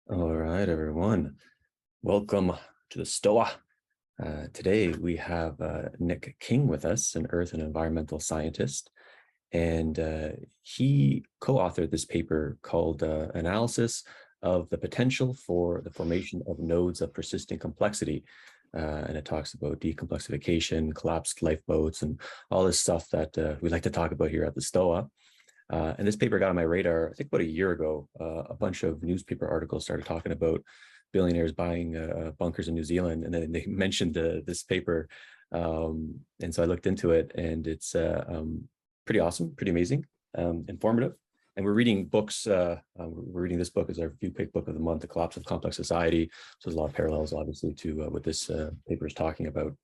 All right, everyone. Welcome to the Stoa. Today we have Nick King with us, an earth and environmental scientist, and he co-authored this paper called Analysis of the Potential for the Formation of Nodes of Persisting Complexity. And it talks about de-complexification, collapsed lifeboats, and all this stuff that we like to talk about here at the Stoa. And this paper got on my radar, I think about a year ago. A bunch of newspaper articles started talking about billionaires buying bunkers in New Zealand, and then they mentioned this paper. And so I looked into it, and it's pretty awesome, pretty amazing, informative. And we're reading books. We're reading this book as our review pick book of the month, The Collapse of Complex Society. So there's a lot of parallels, obviously, to what this paper is talking about.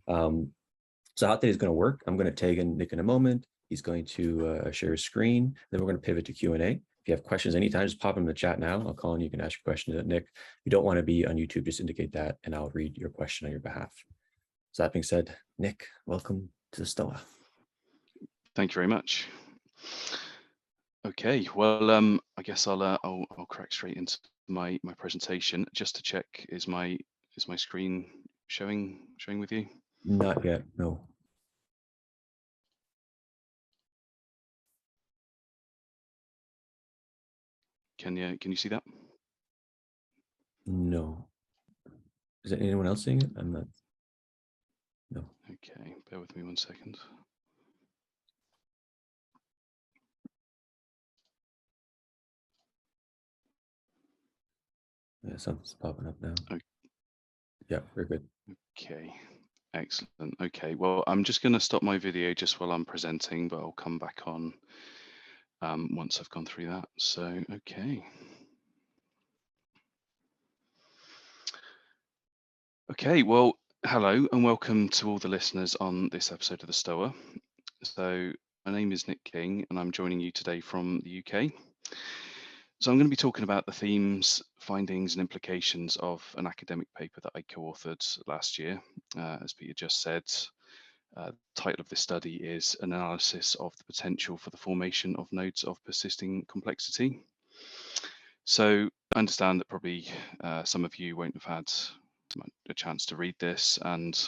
So how today's going to work, I'm going to tag in Nick in a moment. He's going to share his screen. Then we're going to pivot to Q&A. If you have questions anytime, just pop them in the chat now. I'll call on you. You can ask your question to Nick. If you don't want to be on YouTube, just indicate that, and I'll read your question on your behalf. So that being said, Nick, welcome to the Stoa. Thank you very much. Okay, well, I guess I'll crack straight into my presentation. Just to check, is my screen showing with you? Not yet, no. Can you see that? No. Is there anyone else seeing it? I'm not. No. Okay, bear with me 1 second. Yeah, something's popping up now. Okay. Yeah, we're good. Okay, excellent. Okay, well, I'm just going to stop my video just while I'm presenting, but I'll come back on once I've gone through that. So, okay. Okay, well, hello and welcome to all the listeners on this episode of the Stoa. So my name is Nick King and I'm joining you today from the UK. So I'm going to be talking about the themes, findings and implications of an academic paper that I co-authored last year. As Peter just said, the title of this study is An Analysis of the Potential for the Formation of Nodes of Persisting Complexity. So I understand that probably some of you won't have had a chance to read this and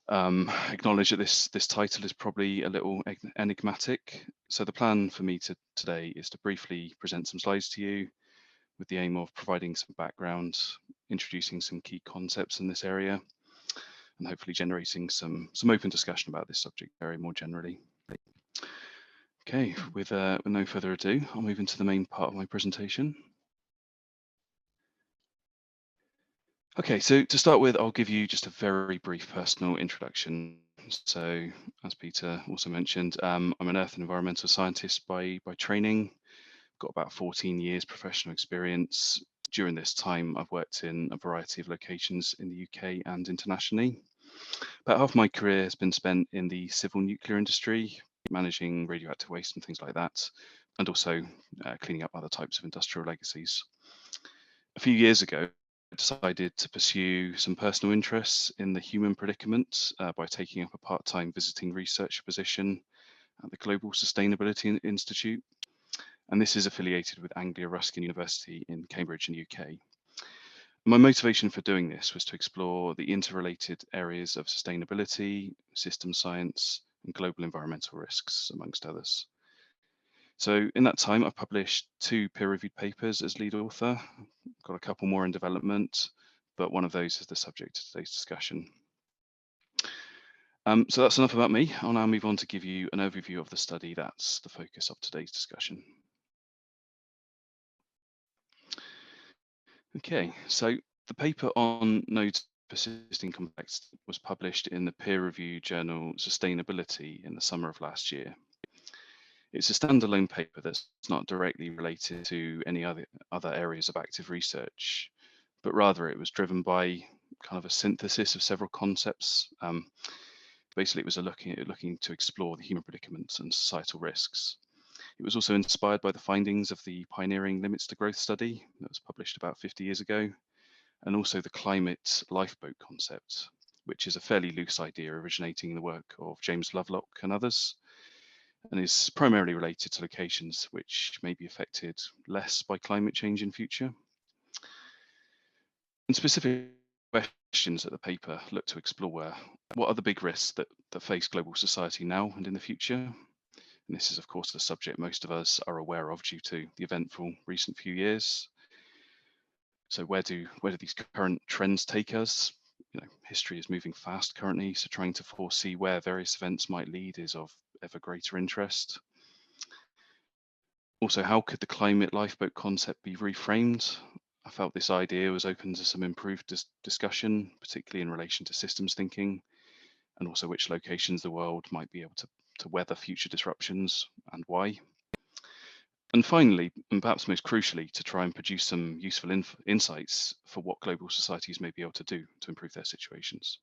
acknowledge that this title is probably a little enigmatic. So the plan for me today is to briefly present some slides to you with the aim of providing some background, introducing some key concepts in this area, and hopefully generating some open discussion about this subject area more generally. Okay, with no further ado, I'll move into the main part of my presentation. Okay, so to start with, I'll give you just a very brief personal introduction. So, as Peter also mentioned, I'm an earth and environmental scientist by training. Got about 14 years professional experience. During this time, I've worked in a variety of locations in the UK and internationally. About half my career has been spent in the civil nuclear industry, managing radioactive waste and things like that, and also cleaning up other types of industrial legacies. A few years ago, I decided to pursue some personal interests in the human predicament by taking up a part-time visiting research position at the Global Sustainability Institute. And this is affiliated with Anglia Ruskin University in Cambridge in the UK. My motivation for doing this was to explore the interrelated areas of sustainability, system science, and global environmental risks, amongst others. So in that time, I've published 2 peer-reviewed papers as lead author. Got a couple more in development, but one of those is the subject of today's discussion. So that's enough about me. I'll now move on to give you an overview of the study that's the focus of today's discussion. Okay, so the paper on nodes persisting complexity was published in the peer-reviewed journal Sustainability in the summer of last year. It's a standalone paper that's not directly related to any other areas of active research, but rather it was driven by kind of a synthesis of several concepts. Basically, it was looking to explore the human predicaments and societal risks. It was also inspired by the findings of the pioneering limits to growth study that was published about 50 years ago, and also the climate lifeboat concept, which is a fairly loose idea originating in the work of James Lovelock and others, and is primarily related to locations which may be affected less by climate change in future. And specific questions that the paper look to explore were, what are the big risks that face global society now and in the future? And this is, of course, the subject most of us are aware of due to the eventful recent few years. So where do these current trends take us? History is moving fast currently, so trying to foresee where various events might lead is of ever greater interest. Also, how could the climate lifeboat concept be reframed? I felt this idea was open to some improved discussion, particularly in relation to systems thinking, and also which locations the world might be able to weather future disruptions and why. And finally, and perhaps most crucially, to try and produce some useful insights for what global societies may be able to do to improve their situations.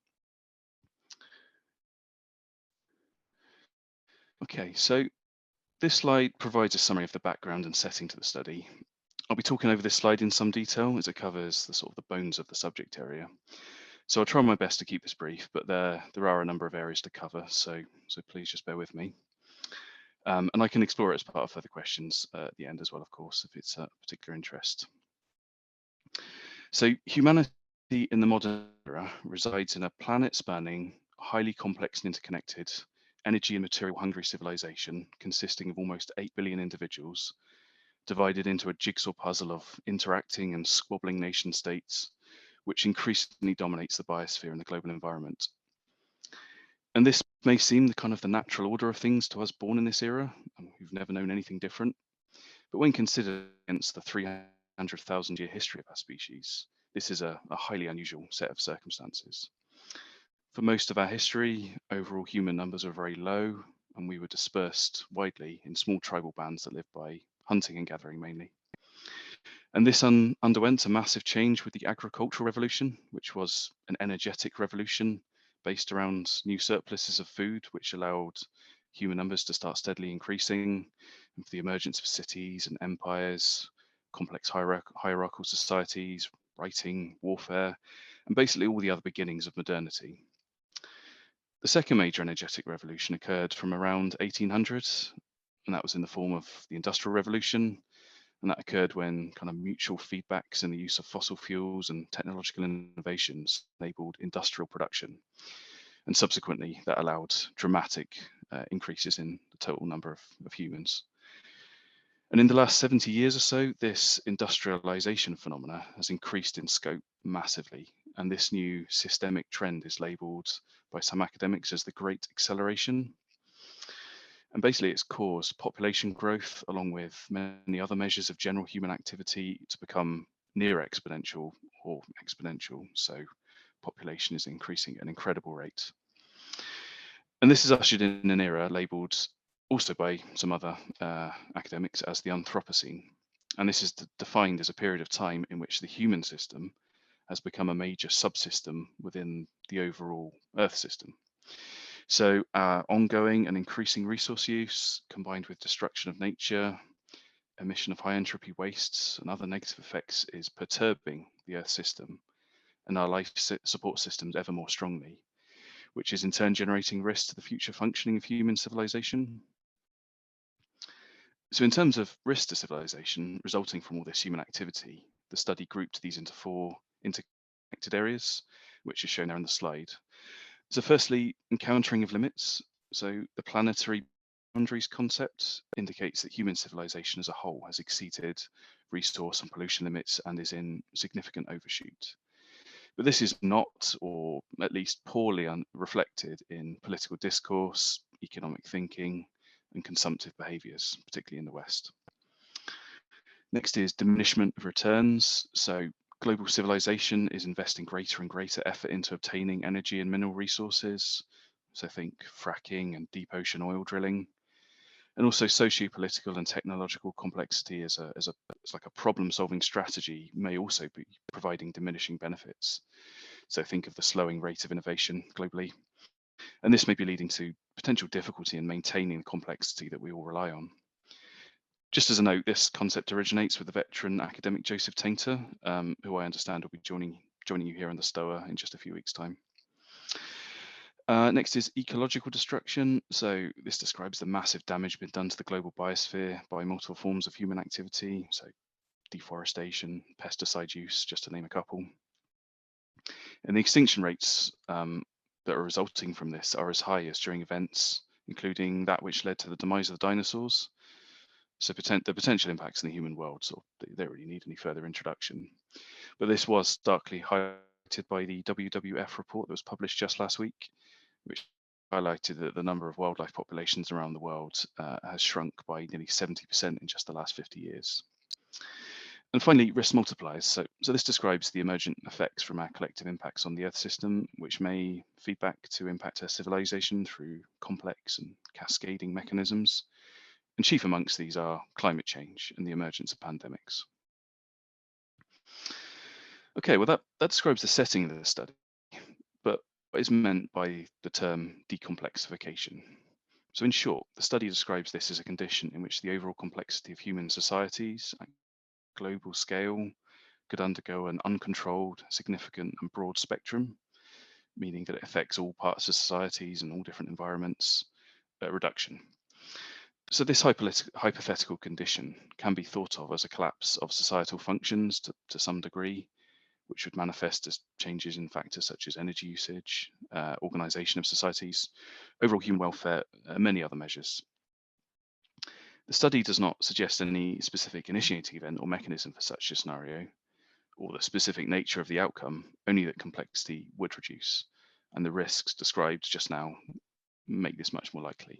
Okay, so this slide provides a summary of the background and setting to the study. I'll be talking over this slide in some detail as it covers the sort of the bones of the subject area. So I'll try my best to keep this brief, but there are a number of areas to cover, so please just bear with me. And I can explore it as part of further questions at the end as well, of course, if it's a particular interest. So humanity in the modern era resides in a planet-spanning, highly complex and interconnected, energy and material hungry civilization consisting of almost 8 billion individuals, divided into a jigsaw puzzle of interacting and squabbling nation states, which increasingly dominates the biosphere and the global environment. And this may seem the kind of the natural order of things to us born in this era, and we've never known anything different. But when considered against the 300,000-year history of our species, this is a highly unusual set of circumstances. For most of our history, overall human numbers were very low, and we were dispersed widely in small tribal bands that lived by hunting and gathering mainly. And this underwent a massive change with the agricultural revolution, which was an energetic revolution based around new surpluses of food, which allowed human numbers to start steadily increasing, and for the emergence of cities and empires, complex hierarchical societies, writing, warfare, and basically all the other beginnings of modernity. The second major energetic revolution occurred from around 1800, and that was in the form of the Industrial Revolution, and that occurred when kind of mutual feedbacks in the use of fossil fuels and technological innovations enabled industrial production. And subsequently, that allowed dramatic increases in the total number of humans. And in the last 70 years or so, this industrialization phenomena has increased in scope massively. And this new systemic trend is labeled by some academics as the Great Acceleration. And basically, it's caused population growth, along with many other measures of general human activity, to become near exponential or exponential. So population is increasing at an incredible rate. And this is ushered in an era labeled also by some other academics as the Anthropocene. And this is defined as a period of time in which the human system has become a major subsystem within the overall Earth system. So ongoing and increasing resource use combined with destruction of nature, emission of high entropy wastes and other negative effects is perturbing the Earth system and our life support systems ever more strongly, which is in turn generating risks to the future functioning of human civilization. So in terms of risk to civilization resulting from all this human activity, the study grouped these into four interconnected areas, which is shown there on the slide. So firstly, encountering of limits. So the planetary boundaries concept indicates that human civilization as a whole has exceeded resource and pollution limits and is in significant overshoot. But this is not, or at least poorly reflected in political discourse, economic thinking, and consumptive behaviors, particularly in the West. Next is diminishment of returns. So global civilization is investing greater and greater effort into obtaining energy and mineral resources. So think fracking and deep ocean oil drilling. And also sociopolitical and technological complexity as like a problem-solving strategy may also be providing diminishing benefits. So think of the slowing rate of innovation globally. And this may be leading to potential difficulty in maintaining the complexity that we all rely on. Just as a note, this concept originates with the veteran academic Joseph Tainter, who I understand will be joining you here on the Stoa in just a few weeks' time. Next is ecological destruction. So this describes the massive damage been done to the global biosphere by multiple forms of human activity. So deforestation, pesticide use, just to name a couple. And the extinction rates that are resulting from this are as high as during events, including that which led to the demise of the dinosaurs. So the potential impacts in the human world, they don't really need any further introduction. But this was starkly highlighted by the WWF report that was published just last week, which highlighted that the number of wildlife populations around the world has shrunk by nearly 70% in just the last 50 years. And finally, risk multipliers. So this describes the emergent effects from our collective impacts on the Earth system, which may feed back to impact our civilization through complex and cascading mechanisms. And chief amongst these are climate change and the emergence of pandemics. Okay, well, that describes the setting of the study, but what is meant by the term de-complexification? So in short, the study describes this as a condition in which the overall complexity of human societies at global scale could undergo an uncontrolled, significant and broad spectrum, meaning that it affects all parts of societies and all different environments, reduction. So this hypothetical condition can be thought of as a collapse of societal functions to some degree, which would manifest as changes in factors such as energy usage, organization of societies, overall human welfare, and many other measures. The study does not suggest any specific initiating event or mechanism for such a scenario, or the specific nature of the outcome, only that complexity would reduce, and the risks described just now make this much more likely.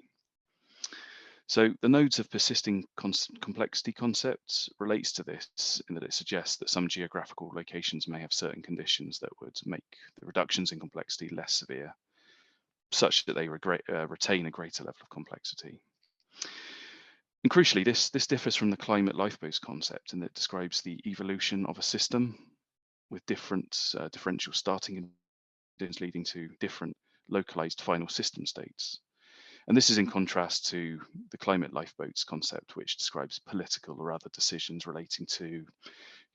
So the nodes of persisting complexity concepts relates to this in that it suggests that some geographical locations may have certain conditions that would make the reductions in complexity less severe, such that they retain a greater level of complexity. And crucially, this differs from the climate lifeboats concept in that it describes the evolution of a system with different differential starting conditions leading to different localized final system states. And this is in contrast to the climate lifeboats concept, which describes political or other decisions relating to,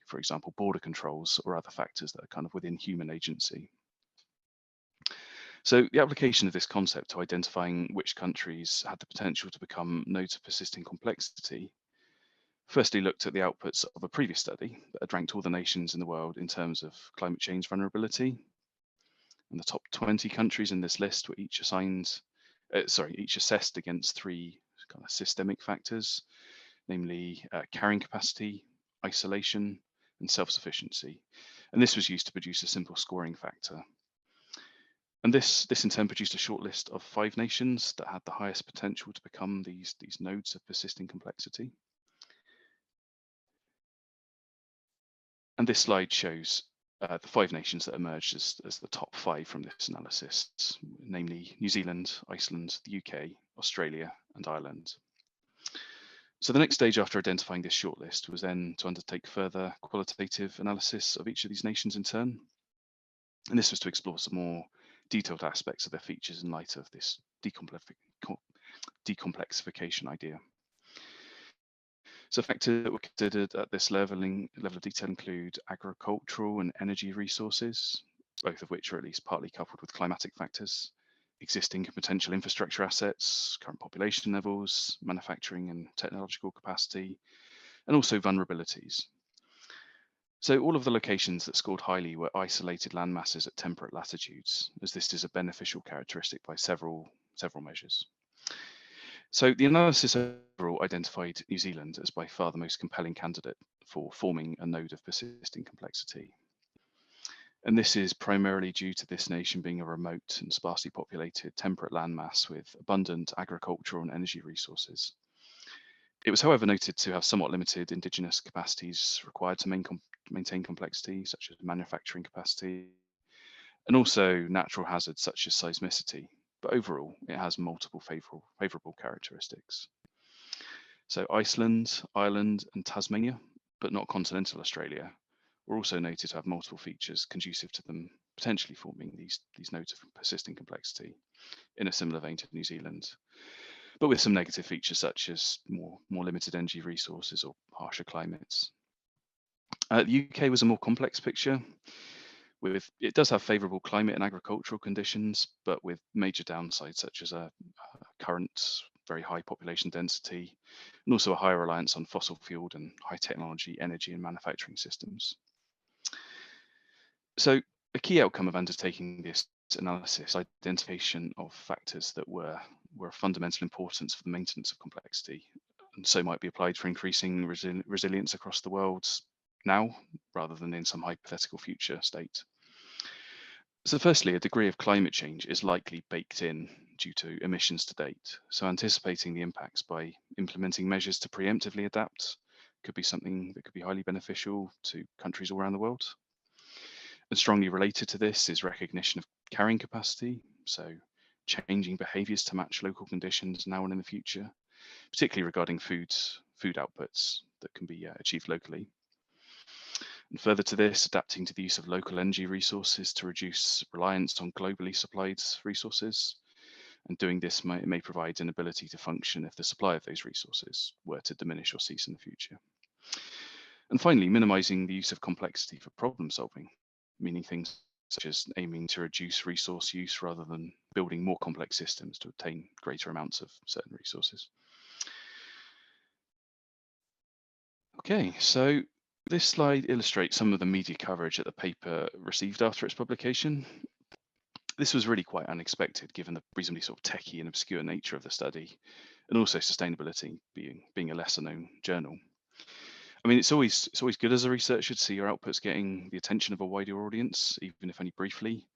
for example, border controls or other factors that are kind of within human agency. So the application of this concept to identifying which countries had the potential to become nodes of persisting complexity firstly looked at the outputs of a previous study that had ranked all the nations in the world in terms of climate change vulnerability. And the top 20 countries in this list were each each assessed against three kind of systemic factors, namely carrying capacity, isolation, and self-sufficiency. And this was used to produce a simple scoring factor. And this in turn produced a short list of 5 nations that had the highest potential to become these nodes of persisting complexity. And this slide shows the 5 nations that emerged as the top 5 from this analysis, namely New Zealand, Iceland, the UK, Australia, and Ireland. So the next stage after identifying this shortlist was then to undertake further qualitative analysis of each of these nations in turn. And this was to explore some more detailed aspects of their features in light of this de-complexification idea. So factors that were considered at this level of detail include agricultural and energy resources, both of which are at least partly coupled with climatic factors, existing and potential infrastructure assets, current population levels, manufacturing and technological capacity, and also vulnerabilities. So all of the locations that scored highly were isolated land masses at temperate latitudes, as this is a beneficial characteristic by several measures. So the analysis overall identified New Zealand as by far the most compelling candidate for forming a node of persisting complexity. And this is primarily due to this nation being a remote and sparsely populated temperate landmass with abundant agricultural and energy resources. It was, however, noted to have somewhat limited indigenous capacities required to maintain complexity, such as manufacturing capacity, and also natural hazards such as seismicity. But overall, it has multiple favourable characteristics. So Iceland, Ireland, and Tasmania, but not continental Australia, were also noted to have multiple features conducive to them potentially forming these nodes of persisting complexity in a similar vein to New Zealand, but with some negative features such as more limited energy resources or harsher climates. The UK was a more complex picture. It does have favourable climate and agricultural conditions, but with major downsides such as a current very high population density, and also a higher reliance on fossil fueled and high technology energy and manufacturing systems. So A key outcome of undertaking this analysis, identification of factors that were of fundamental importance for the maintenance of complexity, and so might be applied for increasing resilience across the world now, rather than in some hypothetical future state. So firstly, a degree of climate change is likely baked in due to emissions to date. So anticipating the impacts by implementing measures to preemptively adapt could be something that could be highly beneficial to countries all around the world. And strongly related to this is recognition of carrying capacity, so changing behaviors to match local conditions now and in the future, particularly regarding food outputs that can be achieved locally. And further to this, adapting to the use of local energy resources to reduce reliance on globally supplied resources. And doing this may provide an ability to function if the supply of those resources were to diminish or cease in the future. And finally, minimizing the use of complexity for problem solving, meaning things such as aiming to reduce resource use rather than building more complex systems to obtain greater amounts of certain resources. Okay, so this slide illustrates some of the media coverage that the paper received after its publication. This was really quite unexpected given the reasonably sort of techie and obscure nature of the study, and also sustainability being a lesser known journal. I mean, it's always good as a researcher to see your outputs getting the attention of a wider audience, even if only briefly.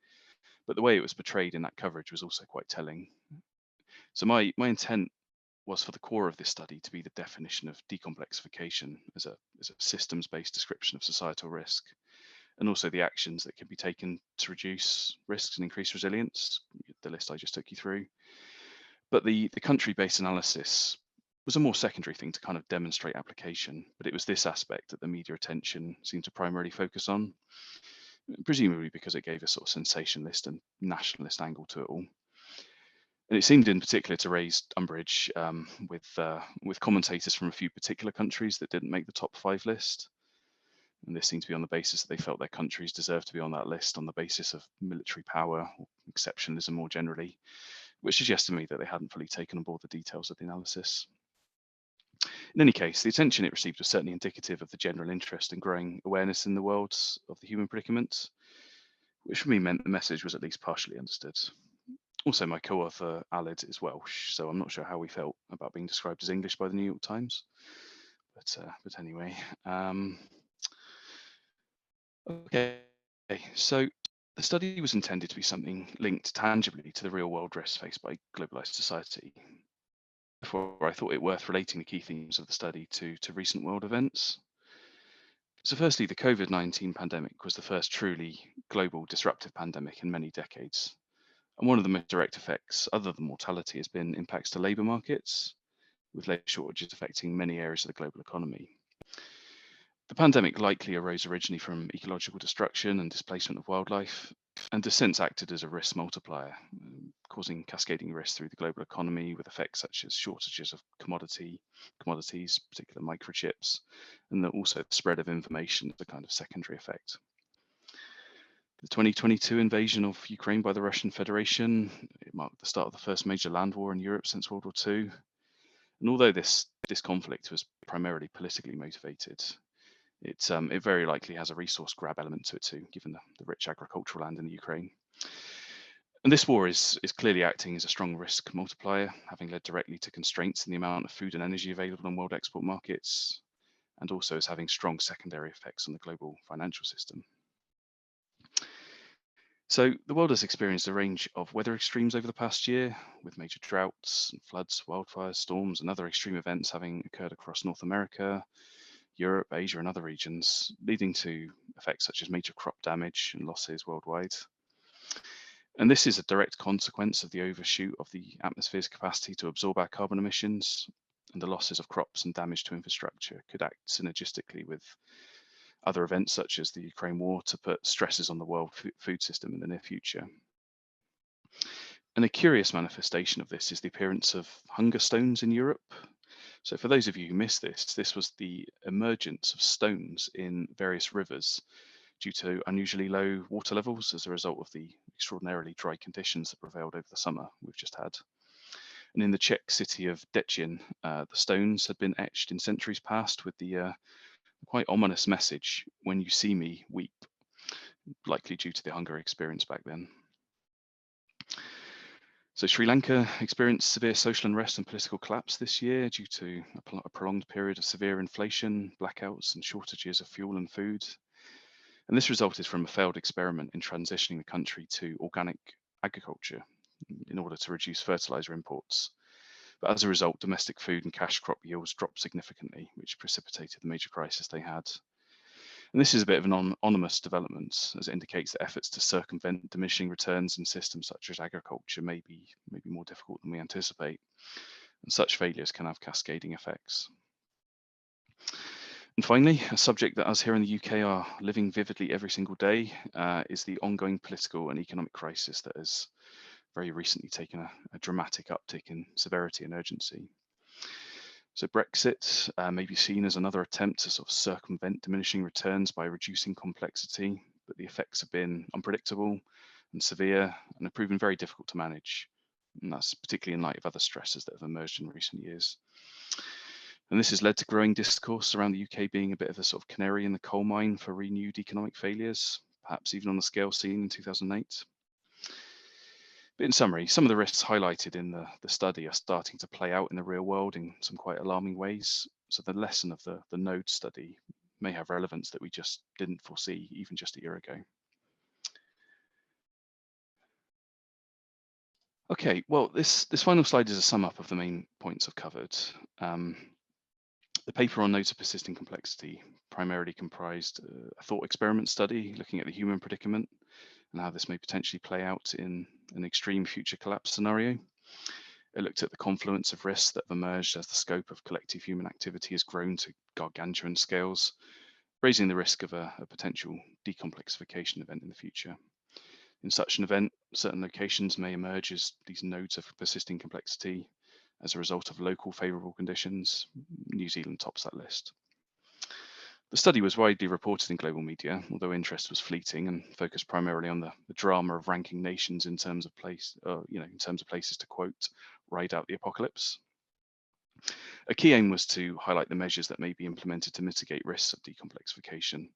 But the way it was portrayed in that coverage was also quite telling. So my intent was for the core of this study to be the definition of de-complexification as a systems-based description of societal risk, and also the actions that can be taken to reduce risks and increase resilience, the list I just took you through. But the country-based analysis was a more secondary thing to kind of demonstrate application, but it was this aspect that the media attention seemed to primarily focus on, presumably because it gave a sort of sensationalist and nationalist angle to it all. And it seemed in particular to raise umbrage with commentators from a few particular countries that didn't make the top 5 list. And this seemed to be on the basis that they felt their countries deserved to be on that list on the basis of military power or exceptionalism more generally, which suggests to me that they hadn't fully taken on board the details of the analysis. In any case, the attention it received was certainly indicative of the general interest and growing awareness in the world of the human predicament, which for me meant the message was at least partially understood. Also, my co-author Alid is Welsh, so I'm not sure how we felt about being described as English by the New York Times. But anyway, okay. So the study was intended to be something linked tangibly to the real-world risks faced by globalized society. Therefore, I thought it worth relating the key themes of the study to recent world events. So, firstly, the COVID-19 pandemic was the first truly global disruptive pandemic in many decades. And one of the most direct effects, other than mortality, has been impacts to labour markets, with labour shortages affecting many areas of the global economy. The pandemic likely arose originally from ecological destruction and displacement of wildlife, and has since acted as a risk multiplier, causing cascading risks through the global economy with effects such as shortages of commodities, particular microchips, and also the spread of information as a kind of secondary effect. The 2022 invasion of Ukraine by the Russian Federation, it marked the start of the first major land war in Europe since World War II. And although this conflict was primarily politically motivated, it very likely has a resource grab element to it too, given the rich agricultural land in the Ukraine. And this war is clearly acting as a strong risk multiplier, having led directly to constraints in the amount of food and energy available on world export markets, and also is having strong secondary effects on the global financial system. So the world has experienced a range of weather extremes over the past year, with major droughts, floods, wildfires, storms, and other extreme events having occurred across North America, Europe, Asia, and other regions, leading to effects such as major crop damage and losses worldwide. And this is a direct consequence of the overshoot of the atmosphere's capacity to absorb our carbon emissions, and the losses of crops and damage to infrastructure could act synergistically with other events such as the Ukraine war to put stresses on the world food system in the near future. And a curious manifestation of this is the appearance of hunger stones in Europe. So for those of you who missed this, this was the emergence of stones in various rivers due to unusually low water levels as a result of the extraordinarily dry conditions that prevailed over the summer we've just had. And in the Czech city of Děčín, the stones had been etched in centuries past with the quite ominous message, "When you see me, weep." likely due to the hunger experience back then. So Sri Lanka experienced severe social unrest and political collapse this year due to a prolonged period of severe inflation, blackouts, and shortages of fuel and food. And this resulted from a failed experiment in transitioning the country to organic agriculture in order to reduce fertilizer imports. But as a result, domestic food and cash crop yields dropped significantly, which precipitated the major crisis they had. And this is a bit of an ominous development, as it indicates that efforts to circumvent diminishing returns in systems such as agriculture may be more difficult than we anticipate. And such failures can have cascading effects. And finally, a subject that us here in the UK are living vividly every single day is the ongoing political and economic crisis that has very recently taken a dramatic uptick in severity and urgency. So Brexit may be seen as another attempt to sort of circumvent diminishing returns by reducing complexity, but the effects have been unpredictable and severe and have proven very difficult to manage. And that's particularly in light of other stresses that have emerged in recent years. And this has led to growing discourse around the UK being a bit of a sort of canary in the coal mine for renewed economic failures, perhaps even on the scale seen in 2008. But in summary, some of the risks highlighted in the study are starting to play out in the real world in some quite alarming ways. So the lesson of the node study may have relevance that we just didn't foresee even just a year ago. Okay, well, this final slide is a sum up of the main points I've covered. The paper on nodes of persisting complexity primarily comprised a thought experiment study looking at the human predicament and how this may potentially play out in an extreme future collapse scenario. It looked at the confluence of risks that have emerged as the scope of collective human activity has grown to gargantuan scales, raising the risk of a potential de-complexification event in the future. In such an event, certain locations may emerge as these nodes of persisting complexity as a result of local favourable conditions. New Zealand tops that list. The study was widely reported in global media, although interest was fleeting and focused primarily on the drama of ranking nations in terms of in terms of places to quote, ride out the apocalypse. A key aim was to highlight the measures that may be implemented to mitigate risks of decomplexification.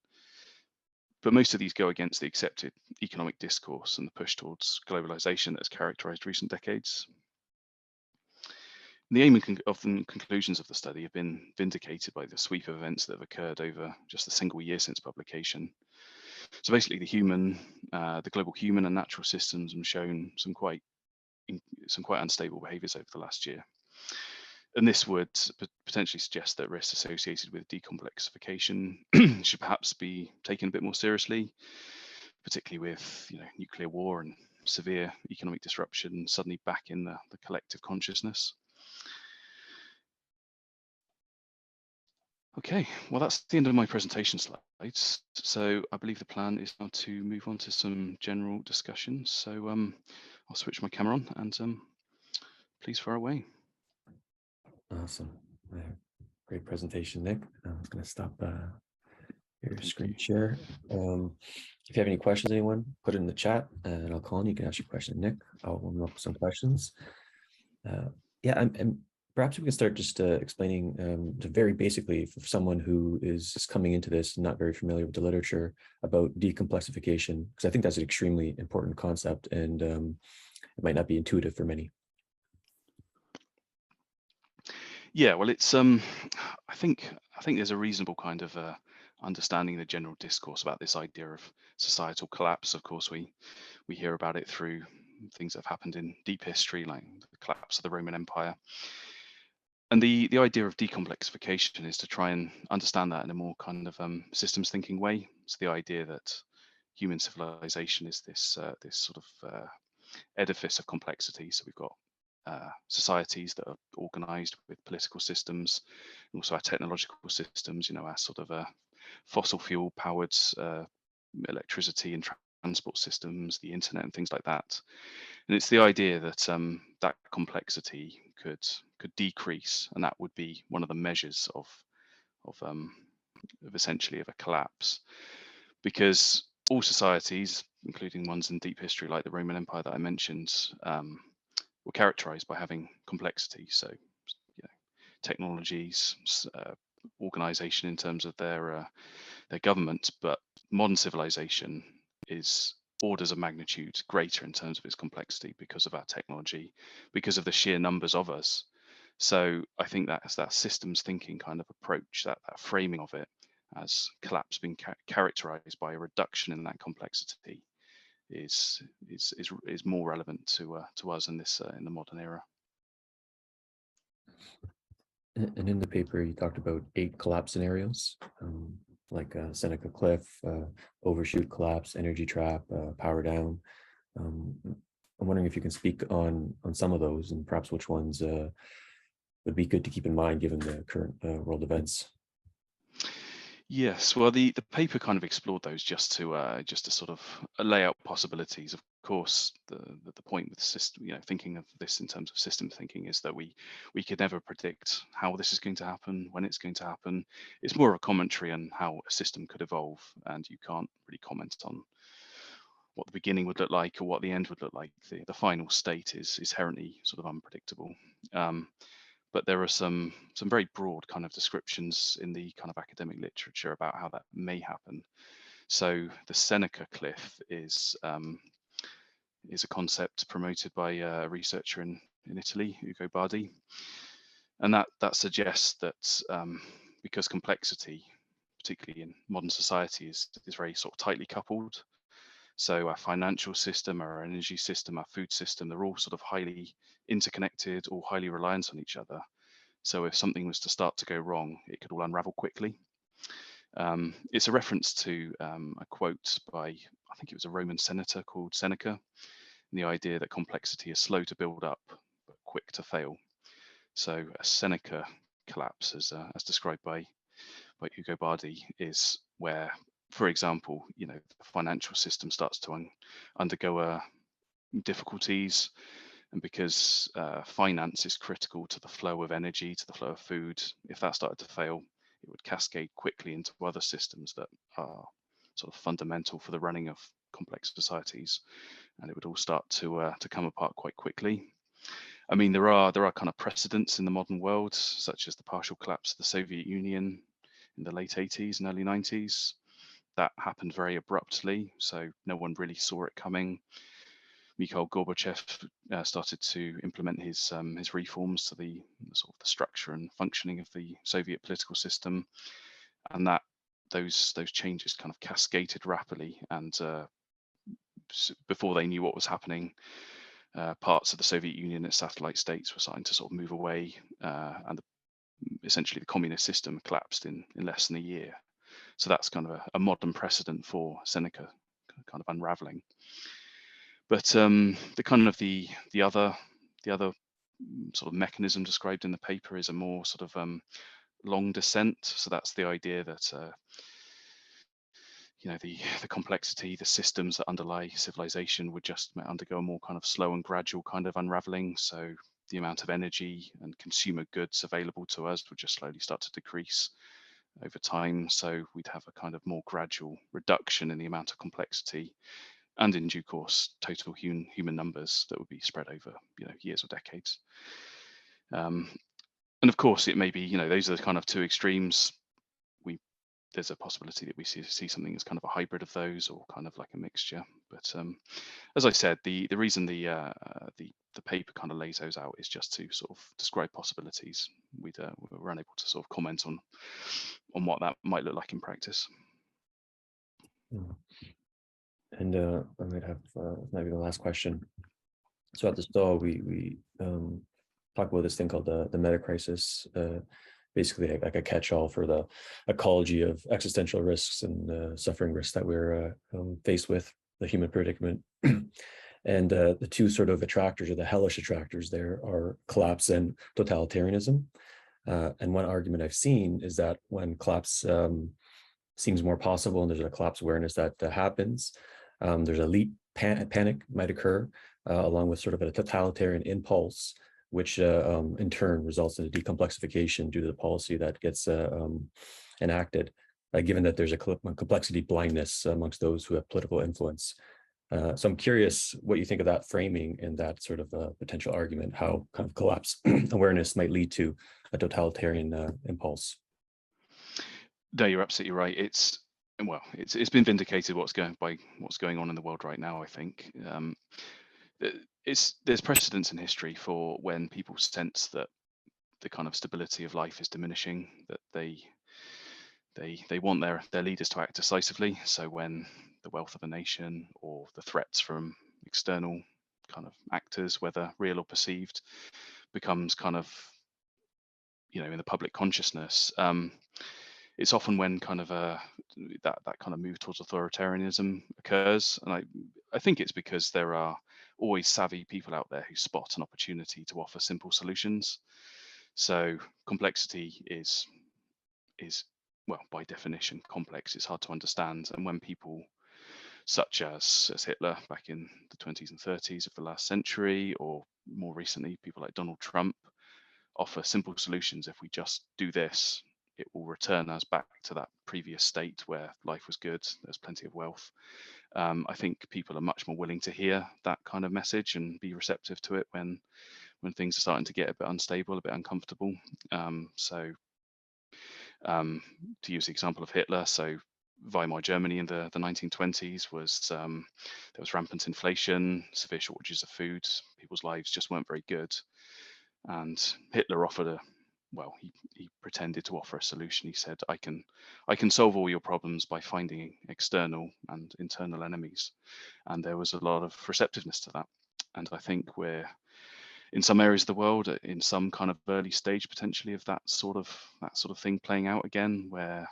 But most of these go against the accepted economic discourse and the push towards globalization that has characterized recent decades. The aim of the conclusions of the study have been vindicated by the sweep of events that have occurred over just a single year since publication. So basically, the global human and natural systems have shown some quite unstable behaviours over the last year. And this would potentially suggest that risks associated with decomplexification should perhaps be taken a bit more seriously, particularly with nuclear war and severe economic disruption suddenly back in the collective consciousness. Okay, well, that's the end of my presentation slides. So I believe the plan is now to move on to some general discussion. So I'll switch my camera on and please fire away. Awesome. Great presentation, Nick. I'm just going to stop your screen share. If you have any questions, anyone, put it in the chat and I'll call on you. You can ask your question, Nick. I'll warm up some questions. And perhaps we can start just explaining very basically for someone who is just coming into this and not very familiar with the literature about decomplexification, because I think that's an extremely important concept and it might not be intuitive for many. Yeah, well, it's I think there's a reasonable kind of understanding the general discourse about this idea of societal collapse. Of course, we hear about it through things that have happened in deep history, like the collapse of the Roman Empire. And the idea of decomplexification is to try and understand that in a more kind of systems thinking way. So the idea that human civilization is this sort of edifice of complexity. So we've got societies that are organized with political systems, and also our technological systems, our sort of fossil fuel powered electricity and transport systems, the internet and things like that. And it's the idea that that complexity could decrease, and that would be one of the measures of essentially of a collapse, because all societies, including ones in deep history like the Roman Empire that I mentioned, were characterized by having complexity. So, technologies, organization in terms of their government, but modern civilization is orders of magnitude greater in terms of its complexity because of our technology, because of the sheer numbers of us. So I think that's that systems thinking kind of approach, that framing of it as collapse being characterized by a reduction in that complexity is more relevant to us in this in the modern era. And in the paper, you talked about 8 collapse scenarios, like Seneca Cliff, overshoot collapse, energy trap, power down. I'm wondering if you can speak on some of those and perhaps which ones would be good to keep in mind given the current world events. Yes, well, the paper kind of explored those just to sort of lay out possibilities. Of course, the point with system, thinking of this in terms of system thinking is that we could never predict how this is going to happen, when it's going to happen. It's more of a commentary on how a system could evolve, and you can't really comment on what the beginning would look like or what the end would look like. The final state is inherently sort of unpredictable. But there are some very broad kind of descriptions in the kind of academic literature about how that may happen. So the Seneca cliff is a concept promoted by a researcher in Italy, Ugo Bardi, and that suggests that because complexity, particularly in modern society, is very sort of tightly coupled. So our financial system, our energy system, our food system, they're all sort of highly interconnected or highly reliant on each other. So if something was to start to go wrong, it could all unravel quickly. It's a reference to a quote by, I think it was a Roman senator called Seneca, and the idea that complexity is slow to build up, but quick to fail. So a Seneca collapse, as described by Ugo Bardi, is where, for example, the financial system starts to undergo difficulties. And because finance is critical to the flow of energy, to the flow of food, if that started to fail, it would cascade quickly into other systems that are sort of fundamental for the running of complex societies, and it would all start to come apart quite quickly. I mean, there are kind of precedents in the modern world, such as the partial collapse of the Soviet Union in the late 80s and early 90s. That happened very abruptly, so no one really saw it coming. Mikhail Gorbachev started to implement his reforms to the sort of the structure and functioning of the Soviet political system, and that those changes kind of cascaded rapidly. And before they knew what was happening, parts of the Soviet Union, its satellite states, were starting to sort of move away, and essentially the communist system collapsed in less than a year. So that's kind of a modern precedent for Seneca kind of unraveling. But the kind of the other sort of mechanism described in the paper is a more sort of long descent. So that's the idea that the complexity, the systems that underlie civilization would just undergo a more kind of slow and gradual kind of unraveling. So the amount of energy and consumer goods available to us would just slowly start to decrease over time. So we'd have a kind of more gradual reduction in the amount of complexity, and in due course, total human numbers that would be spread over years or decades. And of course, it may be those are the kind of two extremes. There's a possibility that we see something as kind of a hybrid of those, or kind of like a mixture. But as I said, the reason the paper kind of lays those out is just to sort of describe possibilities. We were unable to sort of comment on what that might look like in practice. And I might have maybe the last question. So at the Stoa, we talk about this thing called the meta crisis, basically like a catch-all for the ecology of existential risks and suffering risks that we're faced with, the human predicament. And the two sort of attractors, or the hellish attractors there, are collapse and totalitarianism. And one argument I've seen is that when collapse seems more possible and there's a collapse awareness that happens, there's a elite panic might occur, along with sort of a totalitarian impulse, which in turn results in a de-complexification due to the policy that gets enacted, given that there's a complexity blindness amongst those who have political influence. So I'm curious what you think of that framing and that sort of potential argument, how kind of collapse awareness might lead to a totalitarian impulse. No, you're absolutely right. well, it's been vindicated what's going on in the world right now. I think there's precedents in history for when people sense that the kind of stability of life is diminishing, that they want their leaders to act decisively. So when the wealth of a nation or the threats from external kind of actors, whether real or perceived, becomes kind of in the public consciousness, it's often when kind of that kind of move towards authoritarianism occurs. And I think it's because there are always savvy people out there who spot an opportunity to offer simple solutions. So complexity is well, by definition complex. It's hard to understand, and when people such as Hitler back in the 20s and 30s of the last century, or more recently people like Donald Trump, offer simple solutions. If we just do this, it will return us back to that previous state where life was good, there's plenty of wealth. I think people are much more willing to hear that kind of message and be receptive to it when things are starting to get a bit unstable, a bit uncomfortable. To use the example of Hitler, so Weimar Germany in the 1920s was there was rampant inflation, severe shortages of food, people's lives just weren't very good, and Hitler offered he pretended to offer a solution. He said, I can solve all your problems by finding external and internal enemies. And there was a lot of receptiveness to that. And I think we're in some areas of the world in some kind of early stage potentially of that sort of thing playing out again, where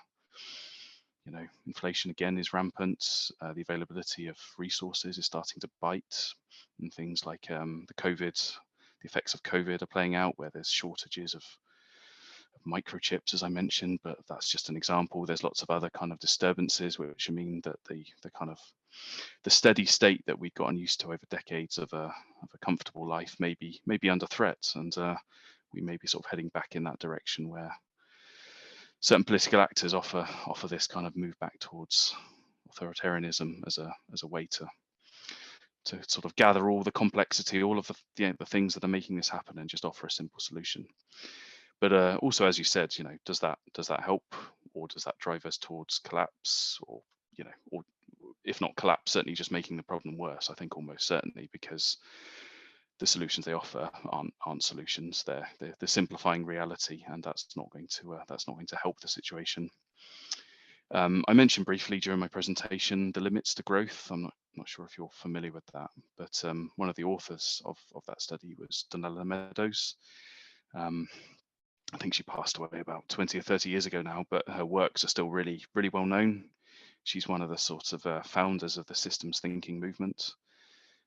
inflation again is rampant, the availability of resources is starting to bite, and things like the effects of COVID are playing out, where there's shortages of microchips, as I mentioned, but that's just an example. There's lots of other kind of disturbances which mean that the kind of the steady state that we've gotten used to over decades of a comfortable life may be under threat, and we may be sort of heading back in that direction where certain political actors offer this kind of move back towards authoritarianism as a way to sort of gather all the complexity, all of the things that are making this happen, and just offer a simple solution. But also, as you said, does that help, or does that drive us towards collapse, or or if not collapse, certainly just making the problem worse? I think almost certainly, because the solutions they offer aren't solutions. They're simplifying reality, and that's not going to help the situation. I mentioned briefly during my presentation the limits to growth. I'm not sure if you're familiar with that, but one of the authors of that study was Donella Meadows. I think she passed away about 20 or 30 years ago now, but her works are still really, really well known. She's one of the sorts of founders of the systems thinking movement,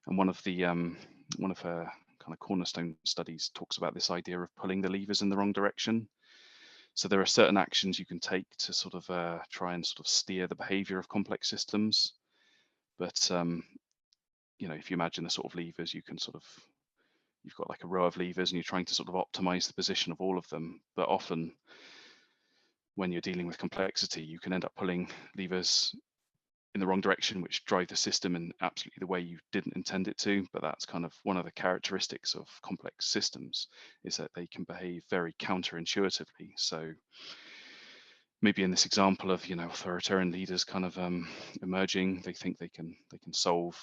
and one of her kind of cornerstone studies talks about this idea of pulling the levers in the wrong direction. So there are certain actions you can take to sort of try and sort of steer the behavior of complex systems, but if you imagine the sort of levers, you've got like a row of levers and you're trying to sort of optimize the position of all of them. But often when you're dealing with complexity, you can end up pulling levers in the wrong direction, which drive the system in absolutely the way you didn't intend it to. But that's kind of one of the characteristics of complex systems, is that they can behave very counterintuitively. So maybe in this example of authoritarian leaders kind of emerging, they think they can solve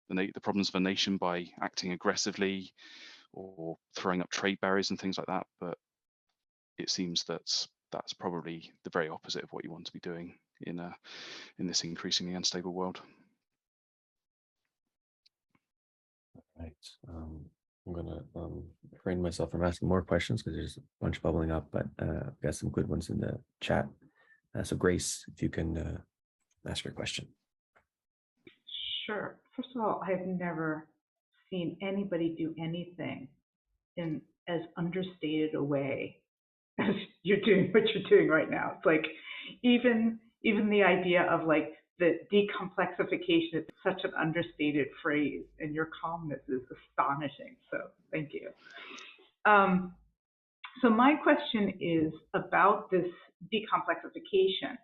the problems of a nation by acting aggressively or throwing up trade barriers and things like that. But it seems that's probably the very opposite of what you want to be doing in this increasingly unstable world. Right. I'm gonna refrain myself from asking more questions because there's a bunch bubbling up, but I've got some good ones in the chat. So Grace, if you can ask your question. Sure. First of all, I've never seen anybody do anything in as understated a way as you're doing what you're doing right now. It's like even the idea of like the de-complexification is such an understated phrase, and your calmness is astonishing. So thank you. So my question is about this de-complexification.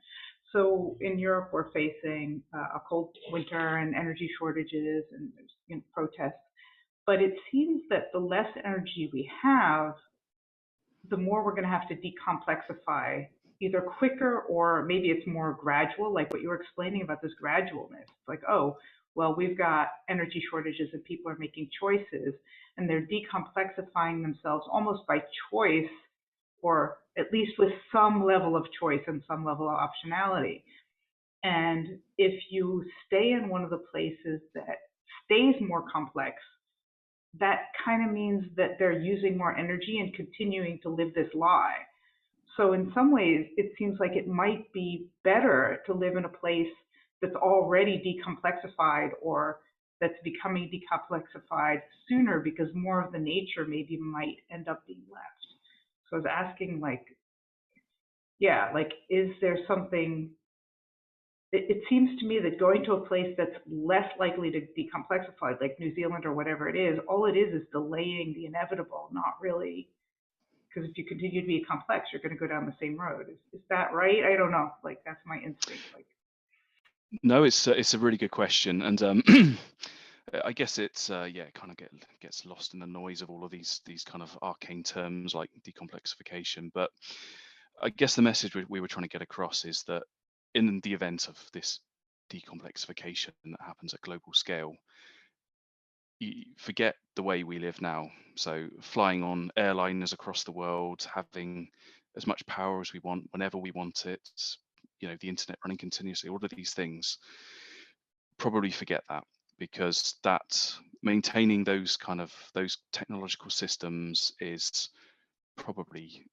So in Europe, we're facing a cold winter and energy shortages and protests. But it seems that the less energy we have, the more we're going to have to decomplexify either quicker or maybe it's more gradual, like what you were explaining about this gradualness. It's like, oh, well, we've got energy shortages and people are making choices and they're decomplexifying themselves almost by choice, or at least with some level of choice and some level of optionality. And if you stay in one of the places that stays more complex, that kind of means that they're using more energy and continuing to live this lie. So in some ways, it seems like it might be better to live in a place that's already decomplexified or that's becoming decomplexified sooner, because more of the nature maybe might end up being left. So I was asking, like, yeah, like, is there something, it seems to me that going to a place that's less likely to decomplexify, like New Zealand or whatever it is, all it is delaying the inevitable, not really, because if you continue to be complex, you're going to go down the same road. Is that right? I don't know. Like, that's my instinct. Like, No, it's a really good question, and I guess it's yeah, it kind of gets lost in the noise of all of these kind of arcane terms like de-complexification. But I guess the message we were trying to get across is that in the event of this de-complexification that happens at global scale, you forget the way we live now. So flying on airliners across the world, having as much power as we want whenever we want it, the internet running continuously, all of these things, probably forget that, because that maintaining those technological systems is probably,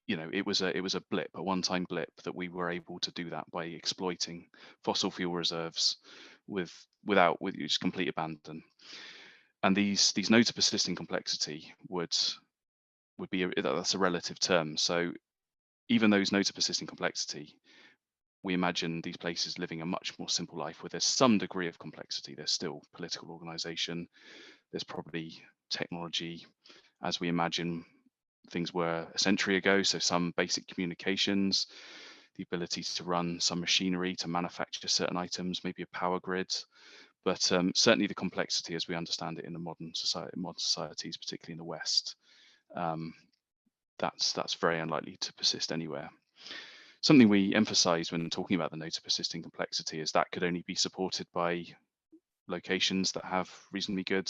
it was a blip, a one-time blip, that we were able to do that by exploiting fossil fuel reserves with just complete abandon. And these nodes of persisting complexity would be that's a relative term. So even those nodes of persisting complexity, we imagine these places living a much more simple life where there's some degree of complexity. There's still political organization. There's probably technology as we imagine things were a century ago. So some basic communications, the ability to run some machinery to manufacture certain items, maybe a power grid. But certainly the complexity as we understand it in the modern societies, particularly in the West, that's very unlikely to persist anywhere. Something we emphasize when talking about the nodes of persisting complexity is that could only be supported by locations that have reasonably good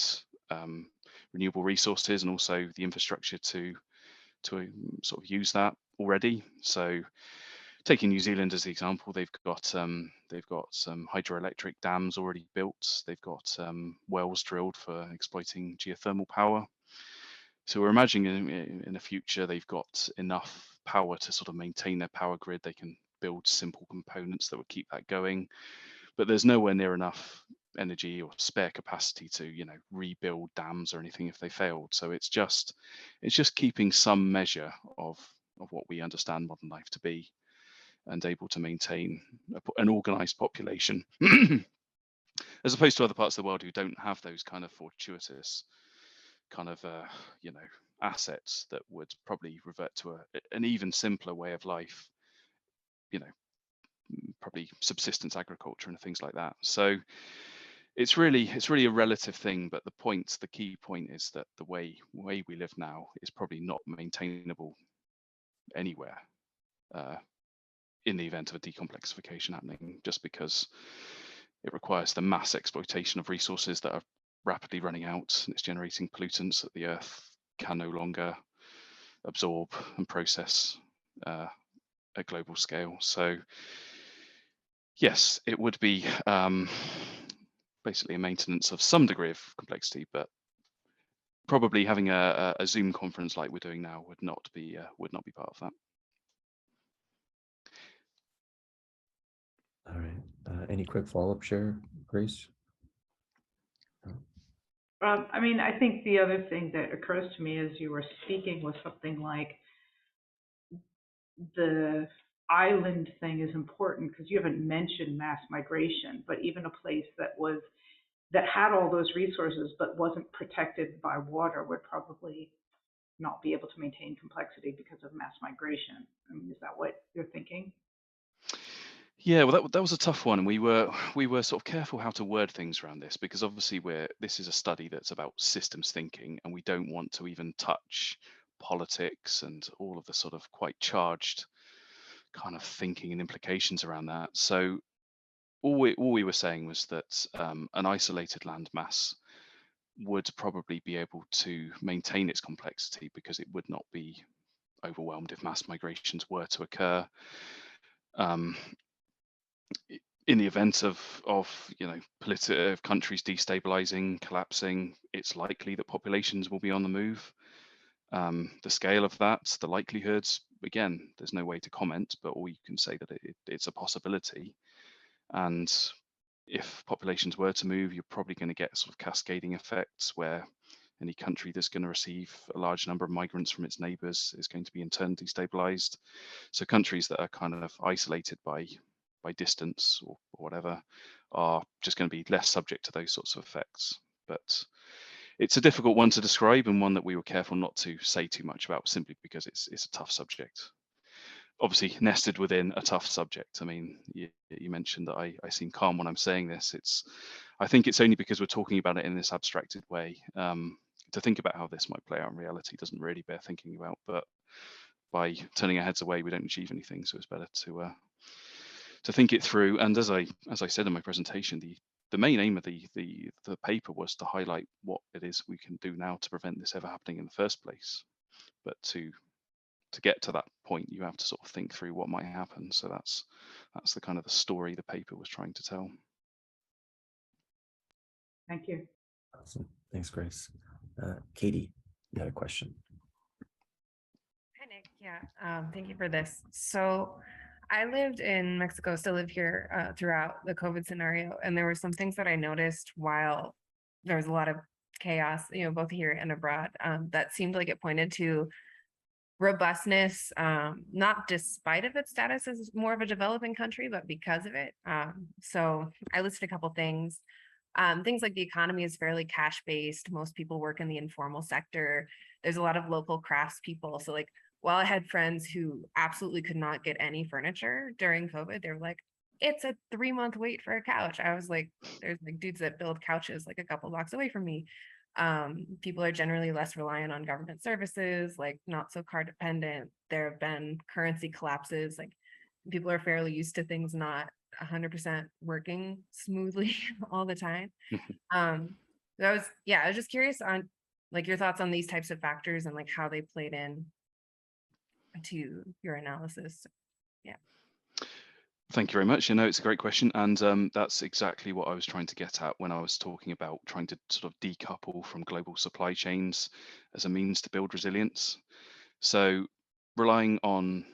renewable resources and also the infrastructure to sort of use that already. So taking New Zealand as the example, they've got some hydroelectric dams already built. They've got wells drilled for exploiting geothermal power. So we're imagining in the future they've got enough power to sort of maintain their power grid. They can build simple components that would keep that going, but there's nowhere near enough energy or spare capacity to rebuild dams or anything if they failed. So it's just keeping some measure of what we understand modern life to be, and able to maintain an organized population as opposed to other parts of the world who don't have those kind of fortuitous kind of assets that would probably revert to an even simpler way of life, probably subsistence agriculture and things like that. So it's really a relative thing, but the key point is that the way we live now is probably not maintainable anywhere in the event of a decomplexification happening, just because it requires the mass exploitation of resources that are rapidly running out, and it's generating pollutants that the Earth can no longer absorb and process at global scale. So yes, it would be basically a maintenance of some degree of complexity, but probably having a Zoom conference like we're doing now would not be part of that. All right. Any quick follow-up share, Grace? I mean, I think the other thing that occurs to me as you were speaking was something like the island thing is important, because you haven't mentioned mass migration, but even a place that had all those resources but wasn't protected by water would probably not be able to maintain complexity because of mass migration. I mean, is that what you're thinking? Yeah, well, that was a tough one. We were sort of careful how to word things around this, because obviously this is a study that's about systems thinking, and we don't want to even touch politics and all of the sort of quite charged kind of thinking and implications around that. So all we were saying was that an isolated landmass would probably be able to maintain its complexity because it would not be overwhelmed if mass migrations were to occur. Um, in the event of countries destabilizing, collapsing, it's likely that populations will be on the move. The scale of that, the likelihoods, again, there's no way to comment, but all you can say that it's a possibility. And if populations were to move, you're probably going to get sort of cascading effects where any country that's going to receive a large number of migrants from its neighbors is going to be in turn destabilized. So countries that are kind of isolated by distance or whatever are just going to be less subject to those sorts of effects. But it's a difficult one to describe, and one that we were careful not to say too much about, simply because it's a tough subject. Obviously nested within a tough subject. I mean, you mentioned that I seem calm when I'm saying this. I think it's only because we're talking about it in this abstracted way. To think about how this might play out in reality doesn't really bear thinking about, but by turning our heads away, we don't achieve anything. So it's better to think it through. And as I said in my presentation, the main aim of the paper was to highlight what it is we can do now to prevent this ever happening in the first place. But to get to that point, you have to sort of think through what might happen. So that's the kind of the story the paper was trying to tell. Thank you. Awesome. Thanks, Grace. Katie, you had a question. Hi, Nick. Yeah, thank you for this. So I lived in Mexico, still live here throughout the COVID scenario. And there were some things that I noticed while there was a lot of chaos, both here and abroad, that seemed like it pointed to robustness, not despite of its status as more of a developing country, but because of it. So I listed a couple things. Things like the economy is fairly cash-based. Most people work in the informal sector. There's a lot of local craftspeople. So like, while I had friends who absolutely could not get any furniture during COVID, they were like, it's a 3-month wait for a couch. I was like, there's like dudes that build couches like a couple blocks away from me. People are generally less reliant on government services, like not so car dependent. There have been currency collapses, like people are fairly used to things not 100% working smoothly all the time. I was just curious on like your thoughts on these types of factors and like how they played in to your analysis. Yeah. Thank you very much. It's a great question. And that's exactly what I was trying to get at when I was talking about trying to sort of decouple from global supply chains as a means to build resilience. So relying on,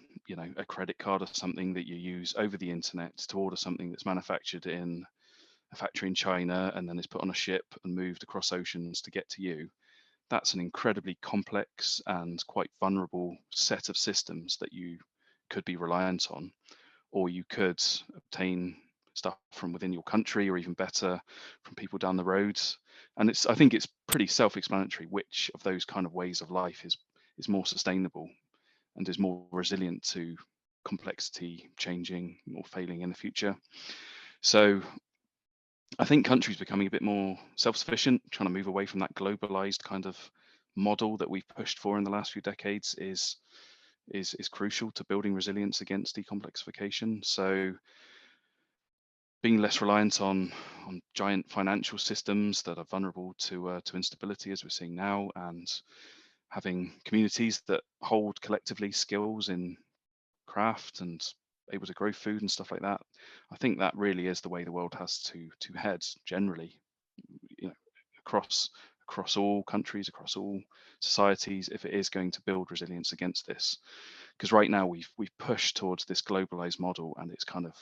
a credit card or something that you use over the internet to order something that's manufactured in a factory in China and then is put on a ship and moved across oceans to get to you, that's an incredibly complex and quite vulnerable set of systems that you could be reliant on. Or you could obtain stuff from within your country, or even better, from people down the road. And I think it's pretty self-explanatory which of those kind of ways of life is more sustainable and is more resilient to complexity changing or failing in the future. So I think countries becoming a bit more self-sufficient, trying to move away from that globalized kind of model that we've pushed for in the last few decades is crucial to building resilience against de-complexification. So being less reliant on giant financial systems that are vulnerable to instability, as we're seeing now, and having communities that hold collectively skills in craft and able to grow food and stuff like that. I think that really is the way the world has to head generally, across all countries, across all societies, if it is going to build resilience against this. Because right now we've pushed towards this globalized model, and it's kind of